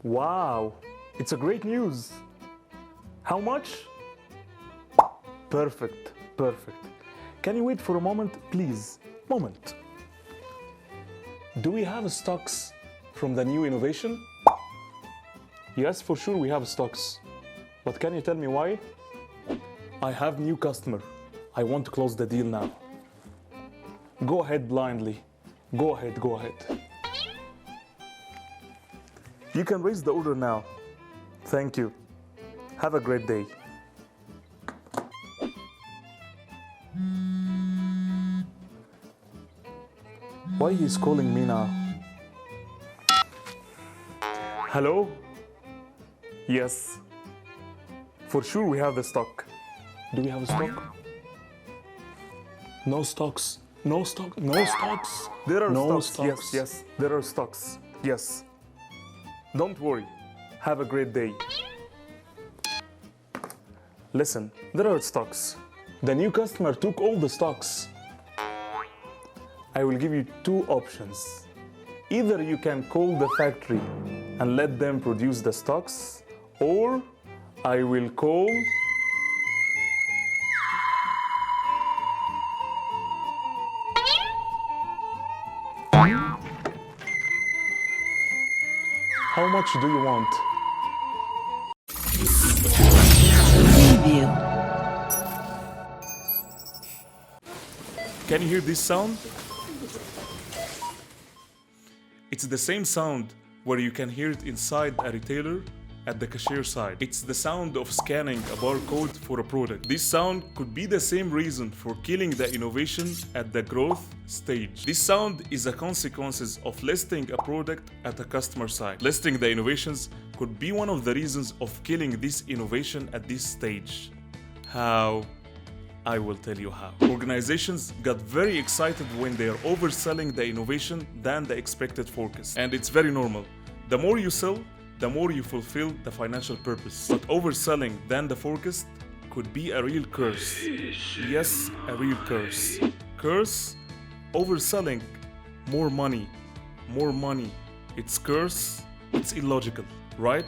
Wow, it's a great news. How much? Perfect, perfect. Can you wait for a moment, please? Moment. Do we have stocks from the new innovation? Yes, for sure we have stocks. But can you tell me why? I have new customer. I want to close the deal now. Go ahead blindly. Go ahead, go ahead. You can raise the order now. Thank you. Have a great day. Why he's calling me now? Hello? Yes. For sure we have the stock. Do we have a stock? No stocks. No stock. No stocks. There are no stocks. Yes, there are stocks. Yes. Don't worry. Have a great day. Listen, there are stocks. The new customer took all the stocks. I will give you two options. Either you can call the factory and let them produce the stocks, or I will call How much do you want? Preview. Can you hear this sound? It's the same sound where you can hear it inside a retailer at the cashier side. It's the sound of scanning a barcode for a product. This sound could be the same reason for killing the innovation at the growth stage. This sound is a consequence of listing a product at the customer side. Listing the innovations could be one of the reasons of killing this innovation at this stage. How? I will tell you how. Organizations got very excited when they are overselling the innovation than the expected forecast. And it's very normal. The more you sell, the more you fulfill the financial purpose. But overselling than the forecast could be a real curse. Yes, a real curse. Curse, overselling, more money. It's curse, it's illogical, right?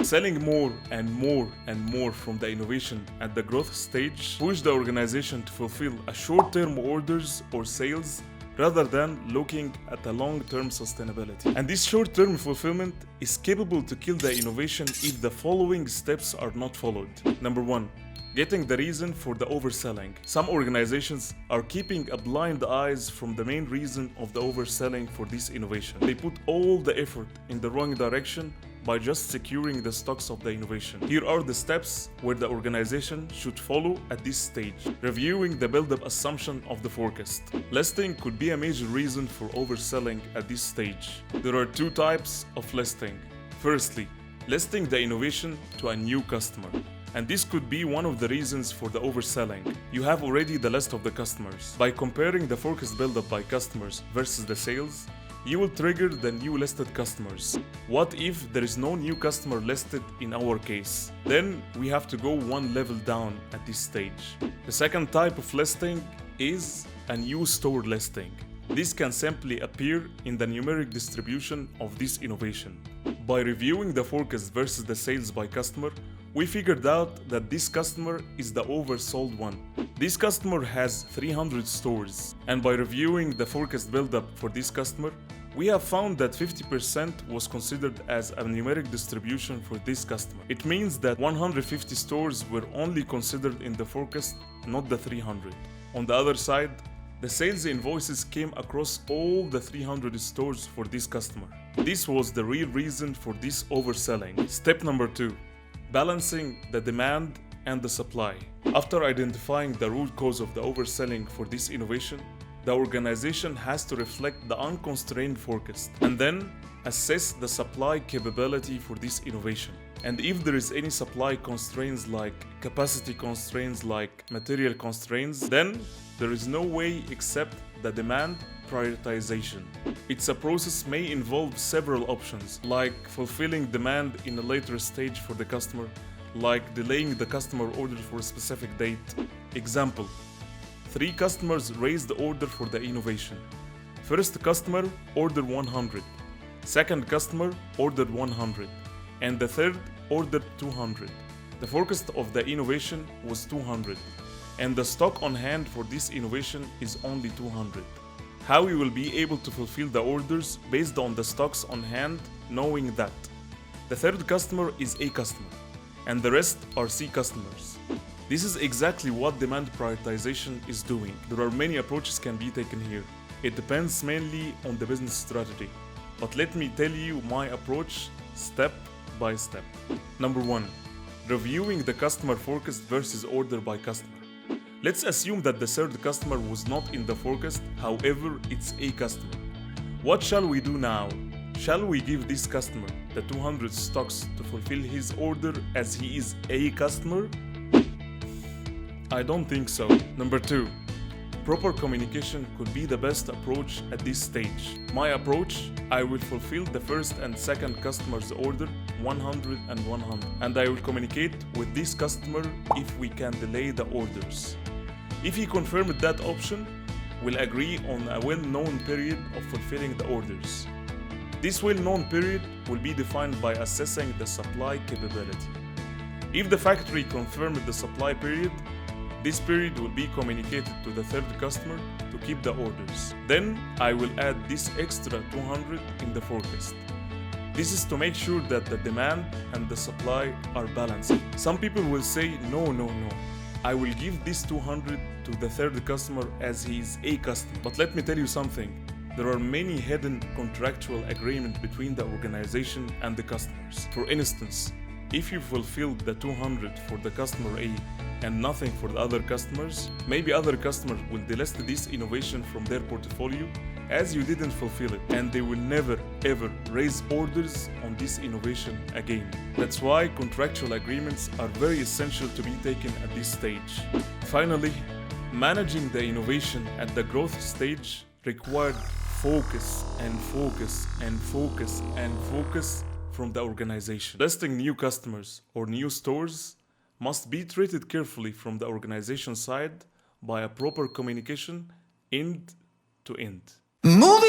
Selling more and more and more from the innovation at the growth stage push the organization to fulfill a short-term orders or sales rather than looking at the long-term sustainability. And this short-term fulfillment is capable to kill the innovation if the following steps are not followed. Number 1. Getting the reason for the overselling. Some organizations are keeping a blind eyes from the main reason of the overselling for this innovation. They put all the effort in the wrong direction by just securing the stocks of the innovation. Here are the steps where the organization should follow at this stage. Reviewing the build-up assumption of the forecast. Listing could be a major reason for overselling at this stage. There are two types of listing. Firstly, listing the innovation to a new customer. And this could be one of the reasons for the overselling. You have already the list of the customers. By comparing the forecast build-up by customers versus the sales, you will trigger the new listed customers. What if there is no new customer listed in our case? Then we have to go one level down at this stage. The second type of listing is a new store listing. This can simply appear in the numeric distribution of this innovation. By reviewing the forecast versus the sales by customer, we figured out that this customer is the oversold one. This customer has 300 stores, and by reviewing the forecast build-up for this customer, we have found that 50% was considered as a numeric distribution for this customer. It means that 150 stores were only considered in the forecast, not the 300. On the other side, the sales invoices came across all the 300 stores for this customer. This was the real reason for this overselling. Step number 2. Balancing the demand and the supply. After identifying the root cause of the overselling for this innovation, the organization has to reflect the unconstrained forecast and then assess the supply capability for this innovation. And if there is any supply constraints like capacity constraints, like material constraints, then there is no way except the demand prioritization. It's a process may involve several options, like fulfilling demand in a later stage for the customer, like delaying the customer order for a specific date. Example: 3 customers raised the order for the innovation. First customer ordered 100. Second customer ordered 100. and the third ordered 200. The forecast of the innovation was 200, and the stock on hand for this innovation is only 200. How we will be able to fulfill the orders based on the stocks on hand, knowing that the third customer is A customer, and the rest are C customers. This is exactly what demand prioritization is doing. There are many approaches can be taken here. It depends mainly on the business strategy. But let me tell you my approach step by step. Number 1. Reviewing the customer forecast versus order by customer. Let's assume that the third customer was not in the forecast, however, it's a customer. What shall we do now? Shall we give this customer the 200 stocks to fulfill his order as he is a customer? I don't think so. Number 2. Proper communication could be the best approach at this stage. My approach, I will fulfill the first and second customer's order 100 and 100, and I will communicate with this customer if we can delay the orders. If he confirmed that option, we'll agree on a well-known period of fulfilling the orders. This well-known period will be defined by assessing the supply capability. If the factory confirmed the supply period, this period will be communicated to the third customer to keep the orders. Then I will add this extra 200 in the forecast. This is to make sure that the demand and the supply are balanced. Some people will say, no. I will give this 200 to the third customer as he is a customer. But let me tell you something. There are many hidden contractual agreements between the organization and the customers. For instance, if you fulfill the 200 for the customer A and nothing for the other customers, maybe other customers will delist this innovation from their portfolio as you didn't fulfill it, and they will never ever raise orders on this innovation again. That's why contractual agreements are very essential to be taken at this stage. Finally, managing the innovation at the growth stage required focus from the organization. Listing new customers or new stores must be treated carefully from the organization side by a proper communication end to end. Move